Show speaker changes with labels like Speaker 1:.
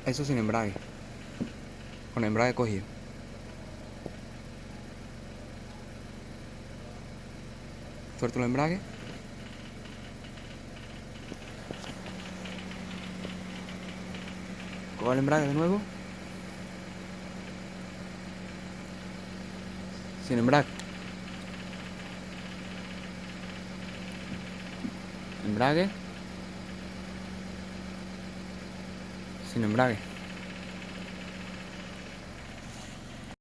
Speaker 1: Eso sin embrague. Con embrague cogido. Suelto el embrague. Cojo el embrague de nuevo. Sin embrague. Embrague. Sin embrague.